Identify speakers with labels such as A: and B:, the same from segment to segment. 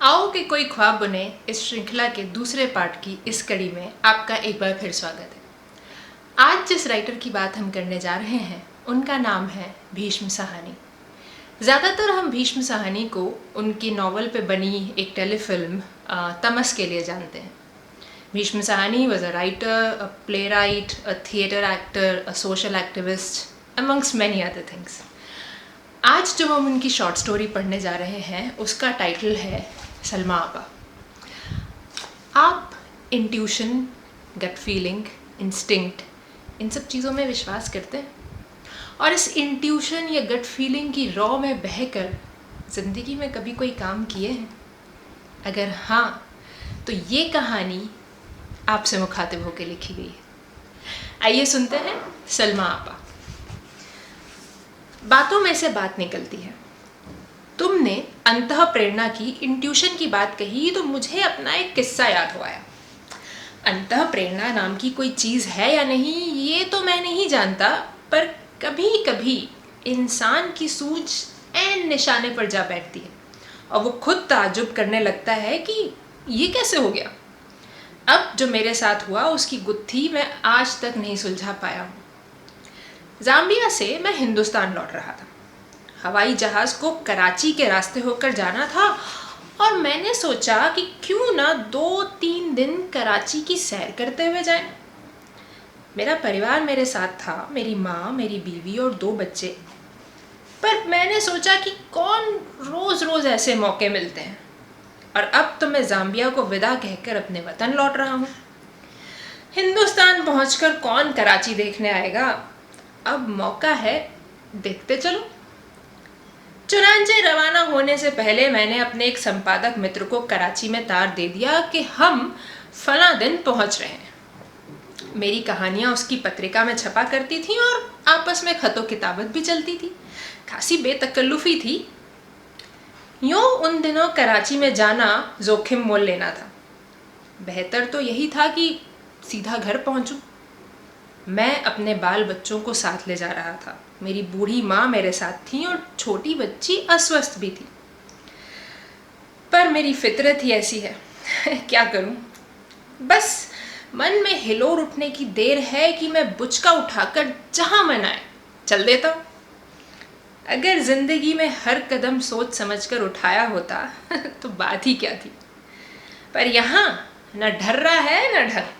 A: आओ कि कोई ख्वाब बुने इस श्रृंखला के दूसरे पार्ट की इस कड़ी में आपका एक बार फिर स्वागत है। आज जिस राइटर की बात हम करने जा रहे हैं उनका नाम है भीष्म साहनी। ज़्यादातर हम भीष्म साहनी को उनकी नॉवल पे बनी एक टेलीफिल्म तमस के लिए जानते हैं। Bhishma Sahni was a writer, a play right, a theatre actor, a social activist amongst many other things. आज जो हम उनकी शॉर्ट स्टोरी पढ़ने जा रहे हैं उसका टाइटल है सलमा आपा। आप इंट्यूशन, गट फीलिंग, इंस्टिंक्ट, इन सब चीज़ों में विश्वास करते हैं? और इस इंट्यूशन या गट फीलिंग की रॉ में बहकर ज़िंदगी में कभी कोई काम किए हैं? अगर हाँ, तो ये कहानी आपसे मुखातिब होकर लिखी गई है। आइए सुनते हैं सलमा आपा। बातों में से बात निकलती है। तुमने अंतः प्रेरणा की, इंट्यूशन की बात कही तो मुझे अपना एक किस्सा याद हो आया। अंतः प्रेरणा नाम की कोई चीज़ है या नहीं ये तो मैं नहीं जानता, पर कभी कभी इंसान की सूझ ऐन निशाने पर जा बैठती है और वो खुद ताज्जुब करने लगता है कि ये कैसे हो गया। अब जो मेरे साथ हुआ उसकी गुत्थी मैं आज तक नहीं सुलझा पाया हूँ। ज़ाम्बिया से मैं हिंदुस्तान लौट रहा था। हवाई जहाज़ को कराची के रास्ते होकर जाना था और मैंने सोचा कि क्यों ना 2-3 दिन कराची की सैर करते हुए जाएं। मेरा परिवार मेरे साथ था, मेरी माँ, मेरी बीवी और 2 बच्चे। पर मैंने सोचा कि कौन रोज़ रोज़ ऐसे मौके मिलते हैं, और अब तो मैं ज़ाम्बिया को विदा कहकर अपने वतन लौट रहा हूँ। हिंदुस्तान पहुँचकर कौन कराची देखने आएगा। अब मौका है, देखते चलो। चुनांचे रवाना होने से पहले मैंने अपने एक संपादक मित्र को कराची में तार दे दिया कि हम फला दिन पहुंच रहे हैं। मेरी कहानियां उसकी पत्रिका में छपा करती थीं और आपस में खतो किताबत भी चलती थी। खासी बेतकल्लुफी थी। यूं उन दिनों कराची में जाना जोखिम मोल लेना था। बेहतर तो यही था कि सीधा घर पहुंचूं। मैं अपने बाल बच्चों को साथ ले जा रहा था। मेरी बूढ़ी माँ मेरे साथ थी और छोटी बच्ची अस्वस्थ भी थी। पर मेरी फितरत ही ऐसी है क्या करूं। बस मन में हिलोर उठने की देर है कि मैं बुचका उठाकर जहां मन आए चल देता हूं। अगर जिंदगी में हर कदम सोच समझकर उठाया होता तो बात ही क्या थी। पर यहाँ न ढर्रा है न ढंग।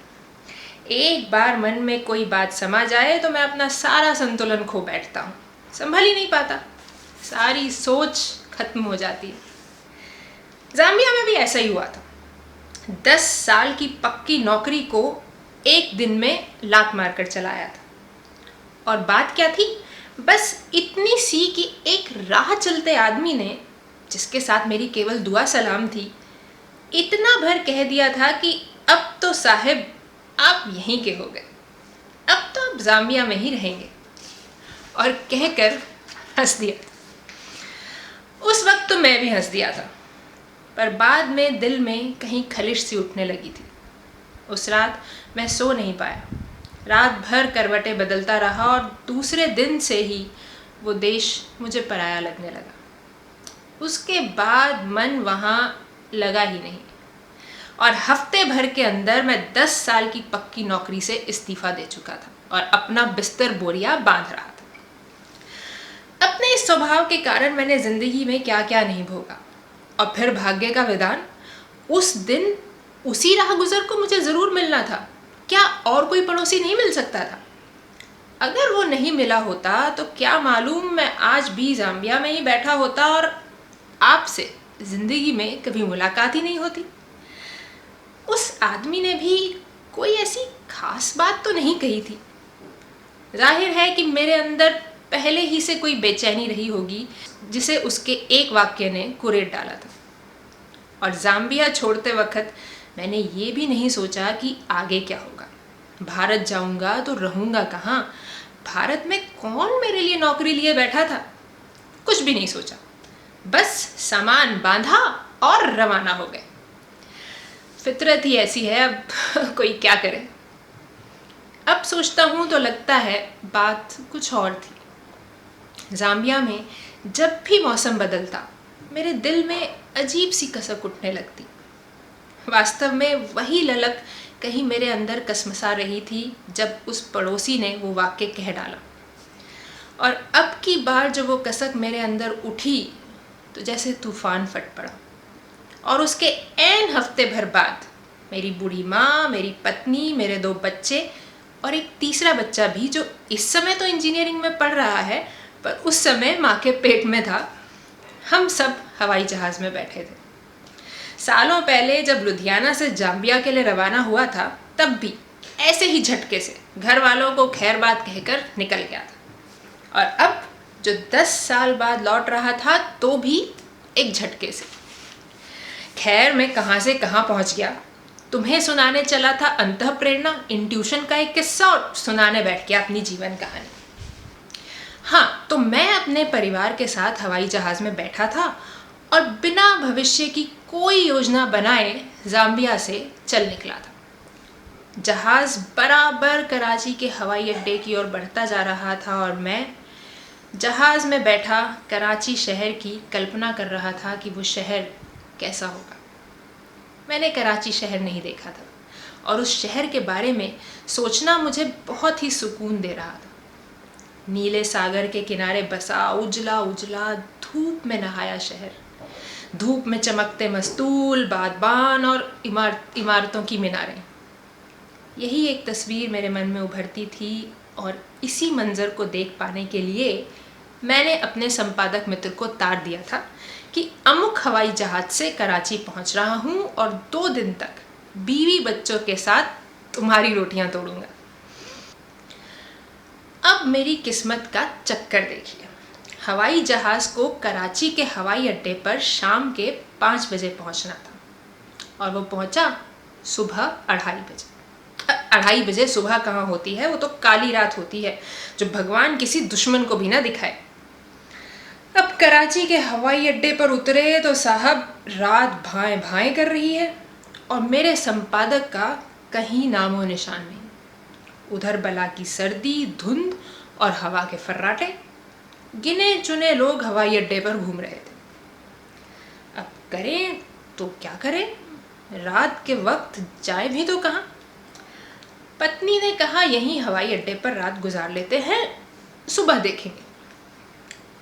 A: एक बार मन में कोई बात समा जाए तो मैं अपना सारा संतुलन खो बैठता हूँ, संभल ही नहीं पाता, सारी सोच खत्म हो जाती है। ज़ाम्बिया में भी ऐसा ही हुआ था। 10 साल की पक्की नौकरी को एक दिन में लात मारकर चलाया था। और बात क्या थी, बस इतनी सी कि एक राह चलते आदमी ने, जिसके साथ मेरी केवल दुआ सलाम थी, इतना भर कह दिया था कि अब तो साहिब आप यहीं के हो गए, अब तो आप ज़ाम्बिया में ही रहेंगे, और कहकर हंस दिया। उस वक्त तो मैं भी हंस दिया था, पर बाद में दिल में कहीं खलिश सी उठने लगी थी। उस रात मैं सो नहीं पाया। रात भर करवटें बदलता रहा और दूसरे दिन से ही वो देश मुझे पराया लगने लगा। उसके बाद मन वहाँ लगा ही नहीं और हफ्ते भर के अंदर मैं 10 साल की पक्की नौकरी से इस्तीफा दे चुका था और अपना बिस्तर बोरिया बांध रहा था। अपने इस स्वभाव के कारण मैंने जिंदगी में क्या क्या नहीं भोगा, और फिर भाग्य का विधान, उस दिन उसी राह गुजर को मुझे जरूर मिलना था। क्या और कोई पड़ोसी नहीं मिल सकता था? अगर वो नहीं मिला होता तो क्या मालूम मैं आज भी ज़ाम्बिया में ही बैठा होता और आपसे जिंदगी में कभी मुलाकात ही नहीं होती। उस आदमी ने भी कोई ऐसी खास बात तो नहीं कही थी। जाहिर है कि मेरे अंदर पहले ही से कोई बेचैनी रही होगी जिसे उसके एक वाक्य ने कुरेद डाला था। और ज़ाम्बिया छोड़ते वक्त मैंने ये भी नहीं सोचा कि आगे क्या होगा। भारत जाऊंगा तो रहूंगा कहाँ? भारत में कौन मेरे लिए नौकरी लिए बैठा था? कुछ भी नहीं सोचा, बस सामान बांधा और रवाना हो गए। फितरत ही ऐसी है, अब कोई क्या करे। अब सोचता हूँ तो लगता है बात कुछ और थी। ज़ाम्बिया में जब भी मौसम बदलता मेरे दिल में अजीब सी कसक उठने लगती। वास्तव में वही ललक कहीं मेरे अंदर कसमसा रही थी जब उस पड़ोसी ने वो वाक्य कह डाला। और अब की बार जब वो कसक मेरे अंदर उठी तो जैसे तूफान फट पड़ा। और उसके ऐन हफ्ते भर बाद मेरी बूढ़ी माँ, मेरी पत्नी, मेरे 2 बच्चे और एक तीसरा बच्चा भी, जो इस समय तो इंजीनियरिंग में पढ़ रहा है पर उस समय माँ के पेट में था, हम सब हवाई जहाज़ में बैठे थे। सालों पहले जब लुधियाना से जाम्बिया के लिए रवाना हुआ था, तब भी ऐसे ही झटके से घर वालों को खैर बात कहकर निकल गया था। और अब जो 10 साल बाद लौट रहा था तो भी एक झटके से। खैर, मैं कहाँ से कहाँ पहुँच गया। तुम्हें सुनाने चला था अंतः प्रेरणा, इंट्यूशन का एक किस्सा, और सुनाने बैठ गया अपनी जीवन कहानी। हाँ, तो मैं अपने परिवार के साथ हवाई जहाज़ में बैठा था और बिना भविष्य की कोई योजना बनाए जाम्बिया से चल निकला था। जहाज़ बराबर कराची के हवाई अड्डे की ओर बढ़ता जा रहा था और मैं जहाज़ में बैठा कराची शहर की कल्पना कर रहा था कि वो शहर कैसा होगा। मैंने कराची शहर नहीं देखा था और उस शहर के बारे में सोचना मुझे बहुत ही सुकून दे रहा था। नीले सागर के किनारे बसा उजला उजला धूप में नहाया शहर, धूप में चमकते मस्तूल, बागबान और इमारतों की मीनारें। यही एक तस्वीर मेरे मन में उभरती थी और इसी मंजर को देख पाने के लिए मैंने अपने संपादक मित्र को तार दिया था कि अमुक हवाई जहाज से कराची पहुंच रहा हूं और 2 दिन तक बीवी बच्चों के साथ तुम्हारी रोटियां तोड़ूंगा। अब मेरी किस्मत का चक्कर देखिए। हवाई जहाज़ को कराची के हवाई अड्डे पर शाम के 5 बजे पहुंचना था और वो पहुंचा सुबह 2:30 बजे। 2:30 बजे सुबह कहाँ होती है, वो तो काली रात होती है जो भगवान किसी दुश्मन को भी ना दिखाए। अब कराची के हवाई अड्डे पर उतरे तो साहब रात भाएं भाएं कर रही है और मेरे संपादक का कहीं नामो निशान नहीं। उधर बला की सर्दी, धुंध और हवा के फर्राटे। गिने चुने लोग हवाई अड्डे पर घूम रहे थे। अब करें तो क्या करें, रात के वक्त जाए भी तो कहाँ। पत्नी ने कहा यहीं हवाई अड्डे पर रात गुजार लेते हैं, सुबह देखेंगे।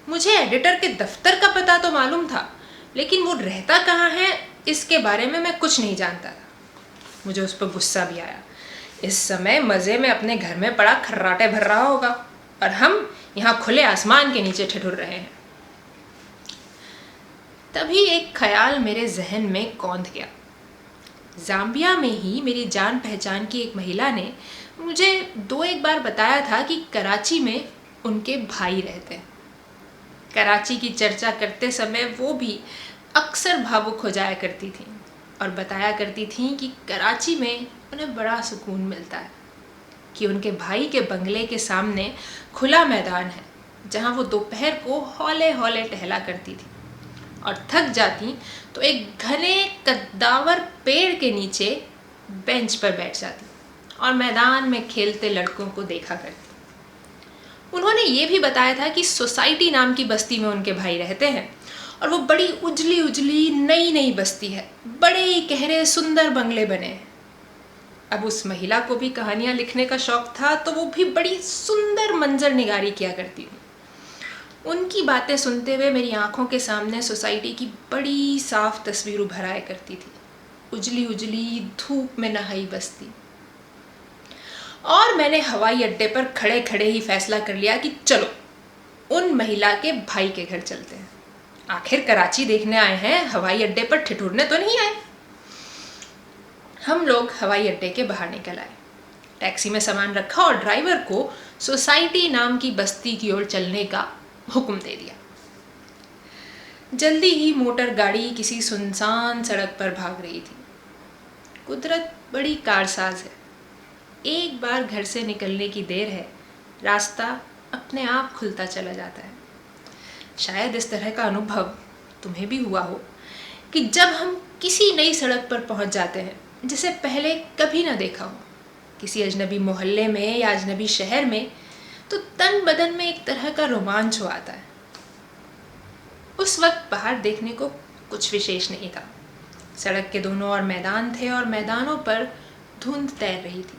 A: मुझे एडिटर के दफ्तर का पता तो मालूम था, लेकिन वो रहता कहाँ है इसके बारे में मैं कुछ नहीं जानता था। मुझे उस पर गुस्सा भी आया। इस समय मज़े में अपने घर में पड़ा खर्राटे भर रहा होगा और हम यहाँ खुले आसमान के नीचे ठिठुर रहे हैं। तभी एक ख्याल मेरे जहन में कौंध गया। जाम्बिया में ही मेरी जान पहचान की एक महिला ने मुझे 2-1 बार बताया था कि कराची में उनके भाई रहते हैं। कराची की चर्चा करते समय वो भी अक्सर भावुक हो जाया करती थी और बताया करती थी कि कराची में उन्हें बड़ा सुकून मिलता है, कि उनके भाई के बंगले के सामने खुला मैदान है जहाँ वो दोपहर को हौले हौले टहला करती थी और थक जाती तो एक घने कद्दावर पेड़ के नीचे बेंच पर बैठ जाती और मैदान में खेलते लड़कों को देखा करती। उन्होंने ये भी बताया था कि सोसाइटी नाम की बस्ती में उनके भाई रहते हैं और वो बड़ी उजली उजली नई नई बस्ती है, बड़े ही गहरे सुंदर बंगले बने हैं। अब उस महिला को भी कहानियाँ लिखने का शौक था तो वो भी बड़ी सुंदर मंजर निगारी किया करती थी। उनकी बातें सुनते हुए मेरी आंखों के सामने सोसाइटी की बड़ी साफ तस्वीर उभर आया करती थी, उजली उजली धूप में नहाई बस्ती। और मैंने हवाई अड्डे पर खड़े खड़े ही फैसला कर लिया कि चलो उन महिला के भाई के घर चलते हैं। आखिर कराची देखने आए हैं, हवाई अड्डे पर ठिठुरने तो नहीं आए। हम लोग हवाई अड्डे के बाहर निकल आए, टैक्सी में सामान रखा और ड्राइवर को सोसाइटी नाम की बस्ती की ओर चलने का हुक्म दे दिया। जल्दी ही मोटर गाड़ी किसी सुनसान सड़क पर भाग रही थी। कुदरत बड़ी कारसाज है। एक बार घर से निकलने की देर है, रास्ता अपने आप खुलता चला जाता है। शायद इस तरह का अनुभव तुम्हें भी हुआ हो कि जब हम किसी नई सड़क पर पहुंच जाते हैं जिसे पहले कभी ना देखा हो, किसी अजनबी मोहल्ले में या अजनबी शहर में, तो तन बदन में एक तरह का रोमांच हो आता है। उस वक्त बाहर देखने को कुछ विशेष नहीं था। सड़क के दोनों ओर मैदान थे और मैदानों पर धुंध तैर रही थी।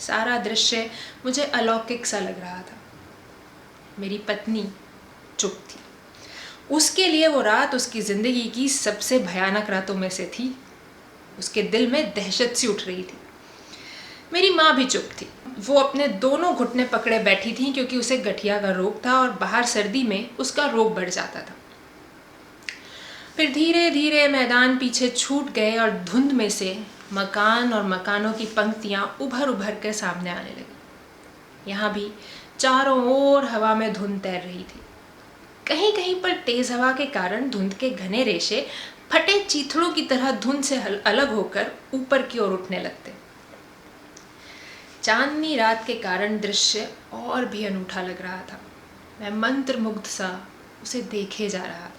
A: सारा दृश्य मुझे अलौकिक सा लग रहा था। मेरी पत्नी चुप थी। उसके लिए वो रात उसकी ज़िंदगी की सबसे भयानक रातों में से थी। उसके दिल में दहशत सी उठ रही थी। मेरी माँ भी चुप थी। वो अपने दोनों घुटने पकड़े बैठी थी क्योंकि उसे गठिया का रोग था और बाहर सर्दी में उसका रोग बढ़ जाता था। फिर धीरे धीरे मैदान पीछे छूट गए और धुंध में से मकान और मकानों की पंक्तियां उभर उभर कर सामने आने लगी। यहाँ भी चारों ओर हवा में धुंध तैर रही थी। कहीं कहीं पर तेज हवा के कारण धुंध के घने रेशे फटे चीथड़ों की तरह धुंध से अलग होकर ऊपर की ओर उठने लगते। चांदनी रात के कारण दृश्य और भी अनूठा लग रहा था। मैं मंत्रमुग्ध सा उसे देखे जा रहा था।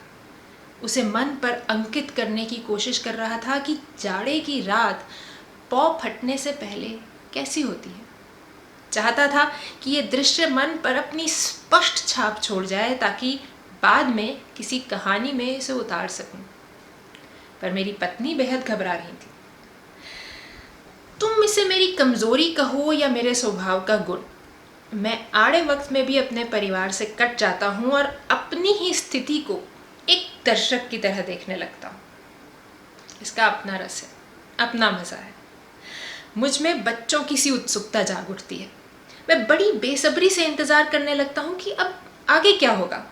A: उसे मन पर अंकित करने की कोशिश कर रहा था कि जाड़े की रात पौ फटने से पहले कैसी होती है। चाहता था कि ये दृश्य मन पर अपनी स्पष्ट छाप छोड़ जाए ताकि बाद में किसी कहानी में इसे उतार सकूं। पर मेरी पत्नी बेहद घबरा रही थी। तुम इसे मेरी कमजोरी कहो या मेरे स्वभाव का गुण, मैं आड़े वक्त में भी अपने परिवार से कट जाता हूँ और अपनी ही स्थिति को एक दर्शक की तरह देखने लगता हूँ। इसका अपना रस है, अपना मज़ा है। मुझ में बच्चों की सी उत्सुकता जाग उठती है। मैं बड़ी बेसब्री से इंतज़ार करने लगता हूँ कि अब आगे क्या होगा।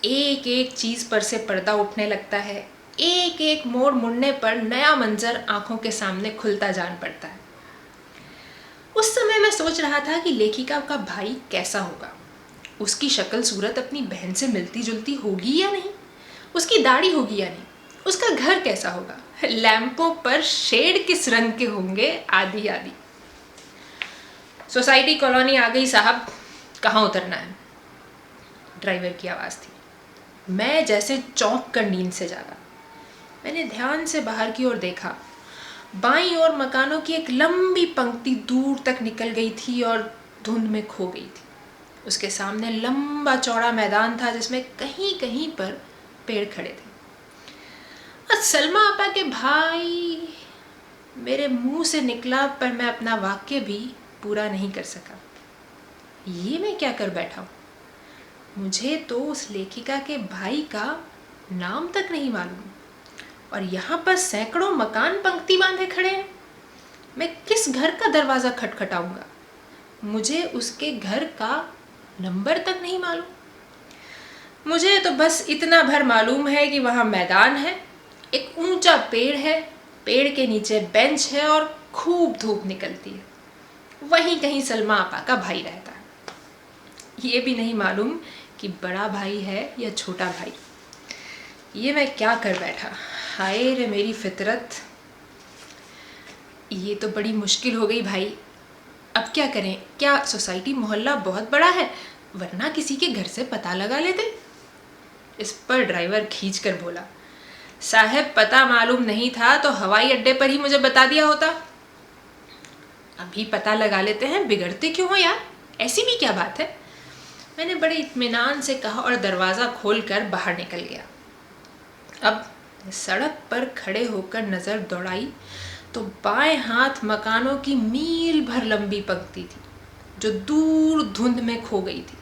A: एक एक चीज़ पर से पर्दा उठने लगता है। एक एक मोड़ मुड़ने पर नया मंजर आंखों के सामने खुलता जान पड़ता है। उस समय मैं सोच रहा था कि लेखिका का भाई कैसा होगा। उसकी शक्ल सूरत अपनी बहन से मिलती जुलती होगी या नहीं, उसकी दाढ़ी होगी या नहीं, उसका घर कैसा होगा, लैंपों पर शेड किस रंग के होंगे, आदि आदि। सोसाइटी कॉलोनी आ गई साहब, कहाँ उतरना है? ड्राइवर की आवाज़ थी। मैं जैसे चौंक कर नींद से जागा। मैंने ध्यान से बाहर की ओर देखा। बाईं ओर मकानों की एक लंबी पंक्ति दूर तक निकल गई थी और धुंध में खो गई थी। उसके सामने लंबा चौड़ा मैदान था जिसमें कहीं कहीं पर पेड़ खड़े थे। और सलमा आपा के भाई, मेरे मुंह से निकला पर मैं अपना वाक्य भी पूरा नहीं कर सका। ये मैं क्या कर बैठा हूँ? मुझे तो उस लेखिका के भाई का नाम तक नहीं मालूम और यहाँ पर सैकड़ों मकान पंक्ति बांधे खड़े हैं। मैं किस घर का दरवाज़ा खटखटाऊंगा? मुझे उसके घर का नंबर तक नहीं मालूम। मुझे तो बस इतना भर मालूम है कि वहाँ मैदान है, एक ऊंचा पेड़ है, पेड़ के नीचे बेंच है और खूब धूप निकलती है। वहीं कहीं सलमा आपा का भाई रहता है। ये भी नहीं मालूम कि बड़ा भाई है या छोटा भाई। ये मैं क्या कर बैठा? हाय रे मेरी फितरत, ये तो बड़ी मुश्किल हो गई भाई। अब क्या करें? क्या सोसाइटी मोहल्ला बहुत बड़ा है, वरना किसी के घर से पता लगा लेते। इस पर ड्राइवर खींच कर बोला, साहब पता मालूम नहीं था तो हवाई अड्डे पर ही मुझे बता दिया होता। अभी पता लगा लेते हैं, बिगड़ते क्यों हो यार, ऐसी भी क्या बात है? मैंने बड़े इत्मीनान से कहा और दरवाज़ा खोलकर बाहर निकल गया। अब सड़क पर खड़े होकर नज़र दौड़ाई तो बाएं हाथ मकानों की मील भर लंबी पंक्ति थी जो दूर धुंध में खो गई थी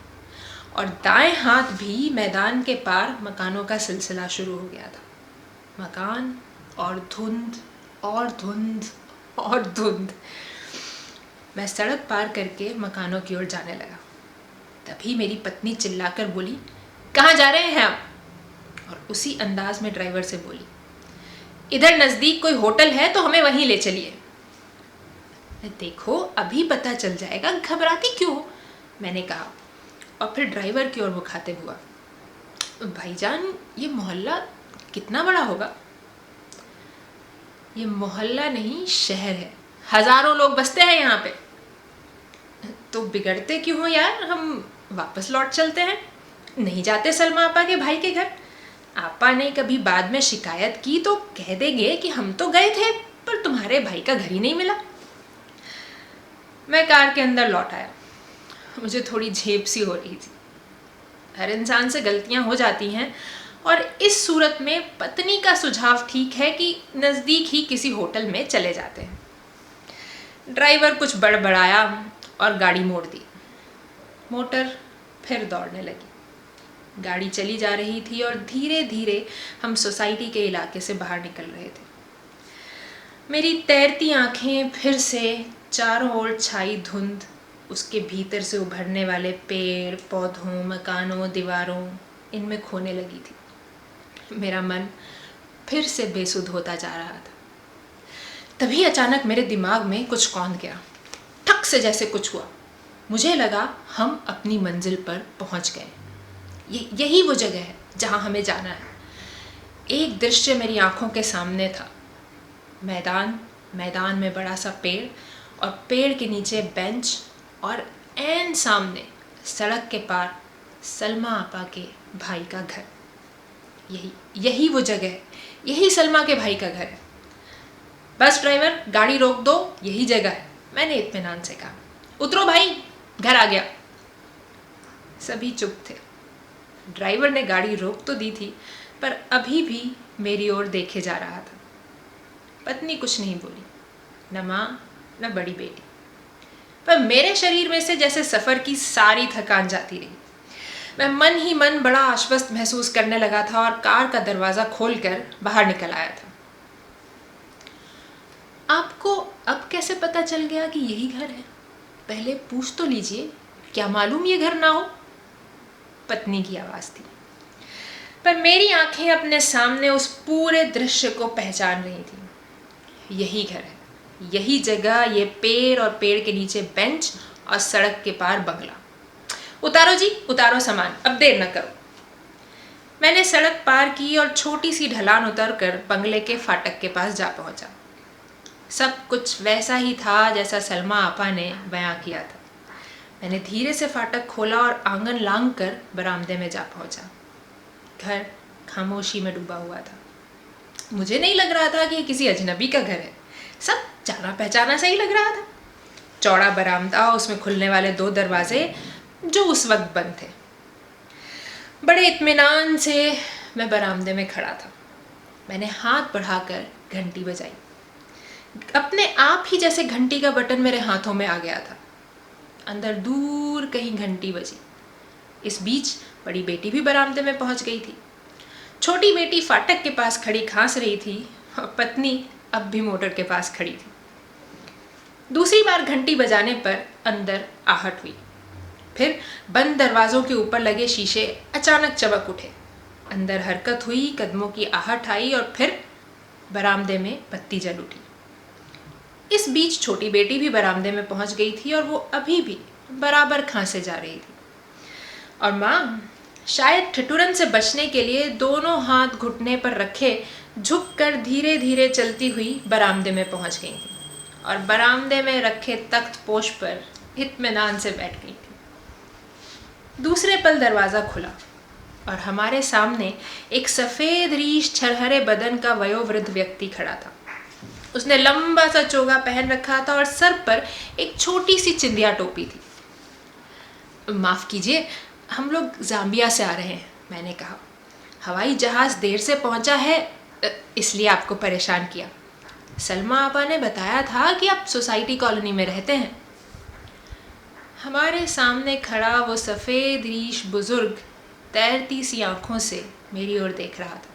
A: और दाएं हाथ भी मैदान के पार मकानों का सिलसिला शुरू हो गया था। मकान और धुंध और धुंध और धुंध। मैं सड़क पार करके मकानों की ओर जाने लगा। तभी मेरी पत्नी चिल्लाकर बोली, कहाँ जा रहे हैं आप? और उसी अंदाज में ड्राइवर से बोली, इधर नज़दीक कोई होटल है तो हमें वहीं ले चलिए। देखो अभी पता चल जाएगा, घबराती क्यों हो? मैंने कहा और फिर ड्राइवर की ओर मुखातिब हुआ, भाईजान ये मोहल्ला कितना बड़ा होगा? ये मोहल्ला नहीं शहर है, हजारों लोग बसते हैं यहाँ पे। तो बिगड़ते क्यों हो यार, हम वापस लौट चलते हैं। नहीं जाते सलमा आपा के भाई के घर? आपा ने कभी बाद में शिकायत की तो कह देंगे कि हम तो गए थे पर तुम्हारे भाई का घर ही नहीं मिला। मैं कार के अंदर लौट आया। मुझे थोड़ी झेप सी हो रही थी। हर इंसान से गलतियां हो जाती हैं और इस सूरत में पत्नी का सुझाव ठीक है कि नज़दीक ही किसी होटल में चले जाते हैं। ड्राइवर कुछ बड़बड़ाया और गाड़ी मोड़ दी। मोटर फिर दौड़ने लगी। गाड़ी चली जा रही थी और धीरे धीरे हम सोसाइटी के इलाके से बाहर निकल रहे थे। मेरी तैरती आंखें फिर से चारों ओर छाई धुंध, उसके भीतर से उभरने वाले पेड़ पौधों, मकानों, दीवारों, इनमें खोने लगी थी। मेरा मन फिर से बेसुध होता जा रहा था। तभी अचानक मेरे दिमाग में कुछ कौंध गया। ठक से जैसे कुछ हुआ। मुझे लगा हम अपनी मंजिल पर पहुंच गए। यही वो जगह है जहां हमें जाना है। एक दृश्य मेरी आंखों के सामने था। मैदान में बड़ा सा पेड़ और पेड़ के नीचे बेंच और ऐन सामने सड़क के पार सलमा आपा के भाई का घर। यही वो जगह है, यही सलमा के भाई का घर है। बस ड्राइवर, गाड़ी रोक दो, यही जगह है, मैंने इत्मीनान से कहा। उतरो भाई, घर आ गया। सभी चुप थे। ड्राइवर ने गाड़ी रोक तो दी थी, पर अभी भी मेरी ओर देखे जा रहा था। पत्नी कुछ नहीं बोली, न माँ न बड़ी बेटी, पर मेरे शरीर में से जैसे सफ़र की सारी थकान जाती रही। मैं मन ही मन बड़ा आश्वस्त महसूस करने लगा था और कार का दरवाज़ा खोलकर बाहर निकल आया था। आपको अब कैसे पता चल गया कि यही घर है? पहले पूछ तो लीजिए, क्या मालूम ये घर ना हो? पत्नी की आवाज़ थी। पर मेरी आंखें अपने सामने उस पूरे दृश्य को पहचान रही थी। यही घर है, यही जगह, ये पेड़ और पेड़ के नीचे बेंच और सड़क के पार बंगला। उतारो जी, उतारो सामान, अब देर न करो। मैंने सड़क पार की और छोटी सी ढलान उतरकर बंगले के फाटक के पास जा पहुंचा। सब कुछ वैसा ही था जैसा सलमा आपा ने बयां किया था। मैंने धीरे से फाटक खोला और आंगन लांघ कर बरामदे में जा पहुंचा। घर खामोशी में डूबा हुआ था। मुझे नहीं लग रहा था कि ये किसी अजनबी का घर है। सब जाना पहचाना सा ही लग रहा था। चौड़ा बरामदा, उसमें खुलने वाले 2 दरवाजे जो उस वक्त बंद थे। बड़े इत्मीनान से मैं बरामदे में खड़ा था। मैंने हाथ बढ़ाकर घंटी बजाई। अपने आप ही जैसे घंटी का बटन मेरे हाथों में आ गया था। अंदर दूर कहीं घंटी बजी। इस बीच बड़ी बेटी भी बरामदे में पहुंच गई थी। छोटी बेटी फाटक के पास खड़ी खांस रही थी और पत्नी अब भी मोटर के पास खड़ी थी। दूसरी बार घंटी बजाने पर अंदर आहट हुई। फिर बंद दरवाजों के ऊपर लगे शीशे अचानक चमक उठे। अंदर हरकत हुई, कदमों की आहट आई और फिर बरामदे में बत्ती जल उठी। इस बीच छोटी बेटी भी बरामदे में पहुंच गई थी और वो अभी भी बराबर खांसे जा रही थी। और माँ शायद ठिठुरन से बचने के लिए दोनों हाथ घुटने पर रखे झुककर धीरे धीरे चलती हुई बरामदे में पहुंच गई थी और बरामदे में रखे तख्त पोश पर इत्मीनान से बैठ गई थी। दूसरे पल दरवाज़ा खुला और हमारे सामने एक सफ़ेद रीश छरहरे बदन का वयोवृद्ध व्यक्ति खड़ा था। उसने लंबा सा चोगा पहन रखा था और सर पर एक छोटी सी चिंदिया टोपी थी। माफ़ कीजिए, हम लोग ज़ाम्बिया से आ रहे हैं, मैंने कहा। हवाई जहाज़ देर से पहुंचा है, इसलिए आपको परेशान किया। सलमा आपा ने बताया था कि आप सोसाइटी कॉलोनी में रहते हैं। हमारे सामने खड़ा वो सफ़ेद रीश बुजुर्ग तैरती सी आंखों से मेरी ओर देख रहा था।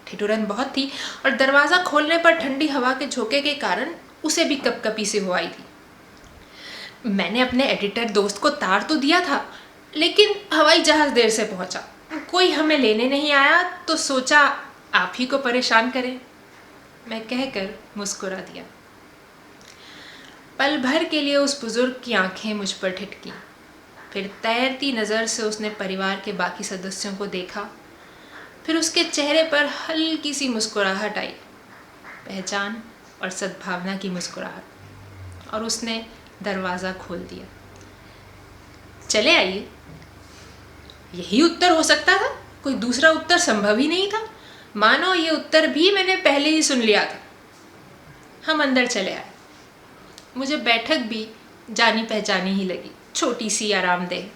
A: ठिठुरन बहुत थी और दरवाज़ा खोलने पर ठंडी हवा के झोंके के कारण उसे भी कपकपी सी हो आई थी। मैंने अपने एडिटर दोस्त को तार तो दिया था, लेकिन हवाई जहाज़ देर से पहुंचा। कोई हमें लेने नहीं आया तो सोचा आप ही को परेशान करें, मैं कहकर मुस्कुरा दिया। पल भर के लिए उस बुजुर्ग की आंखें मुझ पर ठिठकी। फिर तैरती नज़र से उसने परिवार के बाकी सदस्यों को देखा। फिर उसके चेहरे पर हल्की सी मुस्कुराहट आई, पहचान और सद्भावना की मुस्कुराहट, और उसने दरवाज़ा खोल दिया। चले आइए। यही उत्तर हो सकता था, कोई दूसरा उत्तर संभव ही नहीं था। मानो ये उत्तर भी मैंने पहले ही सुन लिया था। हम अंदर चले आए। मुझे बैठक भी जानी पहचानी ही लगी, छोटी सी, आरामदेह।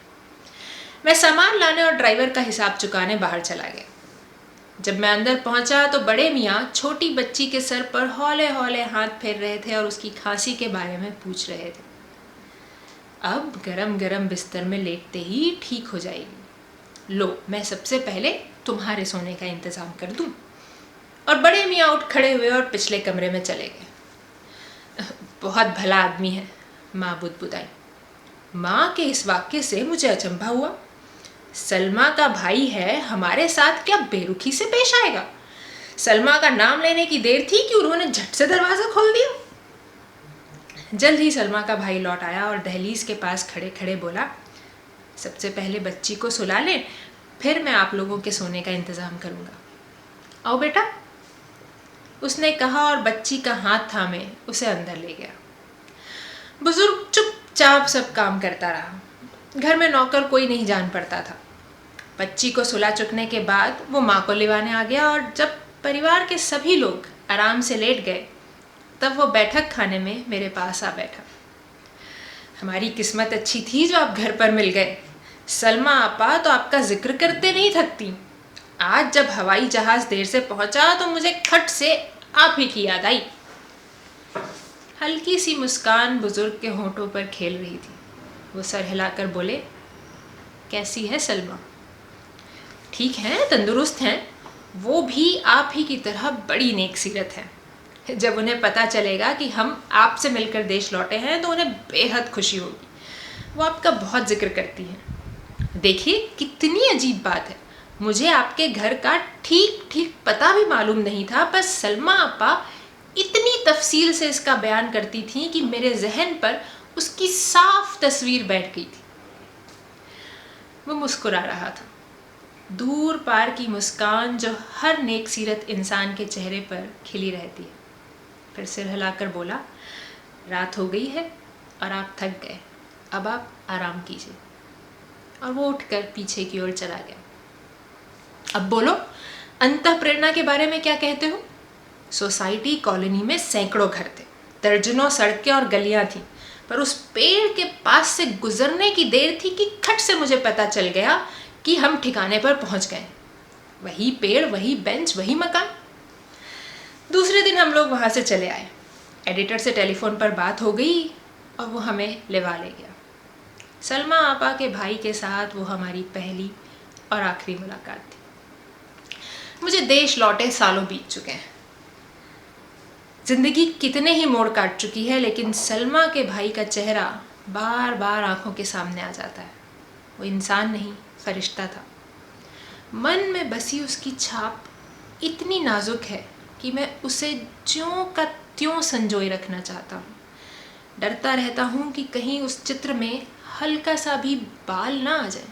A: मैं सामान लाने और ड्राइवर का हिसाब चुकाने बाहर चला गया। जब मैं अंदर पहुंचा तो बड़े मियाँ छोटी बच्ची के सर पर हौले हौले हाथ फेर रहे थे और उसकी खांसी के बारे में पूछ रहे थे। अब गरम गरम बिस्तर में लेटते ही ठीक हो जाएगी। लो, मैं सबसे पहले तुम्हारे सोने का इंतज़ाम कर दूं। और बड़े मियाँ उठ खड़े हुए और पिछले कमरे में चले गए। बहुत भला आदमी है, माँ बुदबुदाई। माँ के इस वाक्य से मुझे अचंभा हुआ। सलमा का भाई है, हमारे साथ क्या बेरुखी से पेश आएगा? सलमा का नाम लेने की देर थी कि उन्होंने झट से दरवाज़ा खोल दिया। जल्द ही सलमा का भाई लौट आया और दहलीज के पास खड़े खड़े बोला, सबसे पहले बच्ची को सुला लें, फिर मैं आप लोगों के सोने का इंतज़ाम करूँगा। आओ बेटा, उसने कहा और बच्ची का हाथ थामे उसे अंदर ले गया। बुजुर्ग चुपचाप सब काम करता रहा। घर में नौकर कोई नहीं जान पड़ता था। बच्ची को सुला चुकने के बाद वो माँ को लिवाने आ गया और जब परिवार के सभी लोग आराम से लेट गए तब वो बैठक खाने में मेरे पास आ बैठा। हमारी किस्मत अच्छी थी जो आप घर पर मिल गए। सलमा आपा तो आपका जिक्र करते नहीं थकती। आज जब हवाई जहाज देर से पहुंचा तो मुझे खट से आप ही की याद आई। हल्की सी मुस्कान बुजुर्ग के होंठों पर खेल रही थी। वो सर हिलाकर बोले, कैसी है सलमा? ठीक हैं, तंदुरुस्त हैं। वो भी आप ही की तरह बड़ी नेक सीरत हैं। जब उन्हें पता चलेगा कि हम आपसे मिलकर देश लौटे हैं तो उन्हें बेहद खुशी होगी। वो आपका बहुत जिक्र करती हैं। देखिए कितनी अजीब बात है, मुझे आपके घर का ठीक ठीक पता भी मालूम नहीं था, पर सलमा आपा इतनी तफसील से इसका बयान करती थी कि मेरे जहन पर उसकी साफ तस्वीर बैठ गई थी। वो मुस्कुरा रहा था, दूर पार की मुस्कान जो हर नेक सीरत इंसान के चेहरे पर खिली रहती है। फिर सिर हिलाकर बोला, रात हो गई है और आप थक गए, अब आप आराम कीजिए। और वो उठकर पीछे की ओर चला गया। अब बोलो, अंतःप्रेरणा के बारे में क्या कहते हो? सोसाइटी कॉलोनी में सैकड़ों घर थे, दर्जनों सड़कें और गलियां थीं, पर उस पेड़ के पास से गुजरने की देर थी कि खट से मुझे पता चल गया कि हम ठिकाने पर पहुंच गए। वही पेड़, वही बेंच, वही मकान। दूसरे दिन हम लोग वहां से चले आए। एडिटर से टेलीफोन पर बात हो गई और वो हमें लेवा ले गया। सलमा आपा के भाई के साथ वो हमारी पहली और आखिरी मुलाकात थी। मुझे देश लौटे सालों बीत चुके हैं। जिंदगी कितने ही मोड़ काट चुकी है, लेकिन सलमा के भाई का चेहरा बार बार आंखों के सामने आ जाता है। वो इंसान नहीं, फरिश्ता था। मन में बसी उसकी छाप इतनी नाजुक है कि मैं उसे ज्यों का त्यों संजोए रखना चाहता हूँ। डरता रहता हूँ कि कहीं उस चित्र में हल्का सा भी बाल ना आ जाए।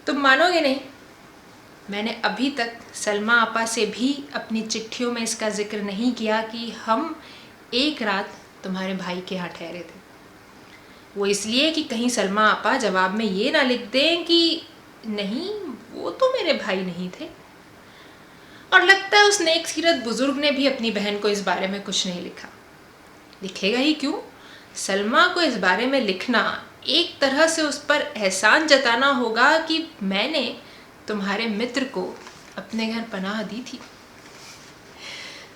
A: तुम मानोगे नहीं, मैंने अभी तक सलमा आपा से भी अपनी चिट्ठियों में इसका जिक्र नहीं किया कि हम एक रात तुम्हारे भाई के यहाँ ठहरे थे। वो इसलिए कि कहीं सलमा आपा जवाब में ये ना लिख दें कि नहीं, वो तो मेरे भाई नहीं थे। और लगता है उस नेक सीरत बुजुर्ग ने भी अपनी बहन को इस बारे में कुछ नहीं लिखा। लिखेगा ही क्यों? सलमा को इस बारे में लिखना एक तरह से उस पर एहसान जताना होगा कि मैंने तुम्हारे मित्र को अपने घर पनाह दी थी।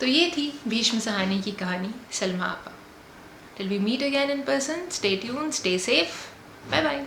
A: तो ये थी भीष्म सहानी की कहानी सलमा आपा। Till we meet again in person, stay tuned, stay safe. Bye bye.